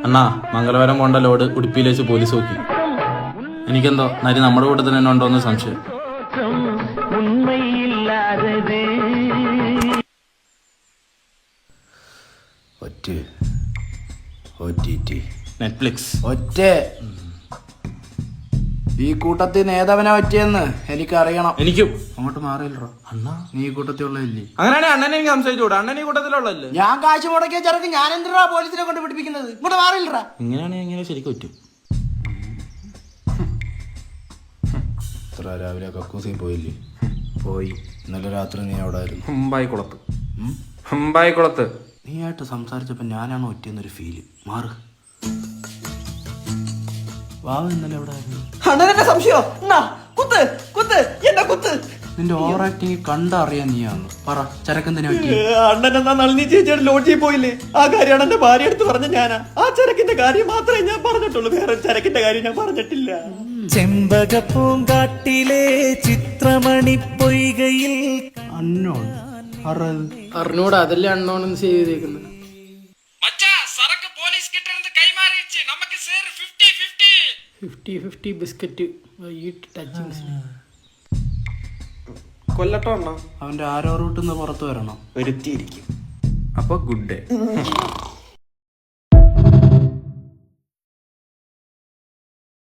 അണ്ണാ മംഗലവാരം പോണ്ട load ഉടുപ്പിയിലേക്ക് police നോക്കി. എനിക്കെന്തോ നരി നമ്മുടെ കൂട്ടത്തിൽ തന്നെ ഉണ്ടോന്ന് സംശയം. നെറ്റ്ഫ്ലിക്സ് ഒറ്റ ഈ കൂട്ടത്തിൽ നേതാവിനെ പറ്റിയെന്ന് എനിക്കറിയണം. എനിക്കും. അങ്ങോട്ട് മാറിയില്ലറോ അണ്ണാ നീ ഈ കൂട്ടത്തിലുള്ളതല്ലേ? അങ്ങനെയാണെങ്കിൽ അണ്ണനെ എനിക്ക് സംശയിച്ചുകൂടാ. അണ്ണൻ ഈ കൂട്ടത്തിലുള്ളല്ലേ? ഞാൻ കാശ് മുടക്കിയ ചെറുക്ക് ഞാൻ എന്തിനാ പോലീസിനെ കൊണ്ട് പിടിപ്പിക്കുന്നത്? ഇങ്ങോട്ട് മാറിയില്ലറ. ഇങ്ങനെയാണെങ്കിൽ എങ്ങനെ ശരിക്കും പറ്റും? ഇത്ര രാവിലെ കക്കൂസിൽ പോയില്ലേ? പോയി. ഇന്നലെ രാത്രി നീ അവിടെ ആയിരുന്നു. ഹമ്പായിക്കുളത്ത് നീ ആയിട്ട് സംസാരിച്ചപ്പോ ഞാനാണ് ഒറ്റയെന്നൊരു ഫീല്. മാറ്. വാവ് ഇന്നലെ എവിടെ ആയിരുന്നു? അണ്ണനെ സംശയോ? കുത്ത് കുത്ത് എന്നെ കുത്ത്. നിന്റെ ഓവർ ആക്ടിങ് കണ്ടറിയാൻ നീയാന്ന്. പറ ചരക്കെന്തിനെ പറ്റി? അണ്ണൻ എന്നാ നളിനി ചേച്ചിയുടെ ലോഡ്ജിൽ പോയില്ലേ? ആ കാര്യമാണ് എന്റെ ഭാര്യ എടുത്ത് പറഞ്ഞ ഞാനാ. ആ ചരക്കിന്റെ കാര്യം മാത്രമേ ഞാൻ പറഞ്ഞിട്ടുള്ളൂ. വേറെ ചരക്കിന്റെ കാര്യം ഞാൻ പറഞ്ഞിട്ടില്ല. ചെമ്പക പൂങ്കാട്ടിലെ ചിത്രമണി പൊയ്കയിൽ അന്നോൺ അറിഞ്ഞൂടാ, അതല്ലേ അണ്ണോൺ ചെയ്തേക്കുന്നത്. നമുക്ക് 50-50 ബിസ്ക്കറ്റ് കൊല്ലട്ടോ അണ്ണാ. അവന്റെ ആരോ റൂട്ടിൽ നിന്ന് പുറത്തു വരണം. വരുത്തിയിരിക്കും. അപ്പൊ ഗുഡ് ഡേ.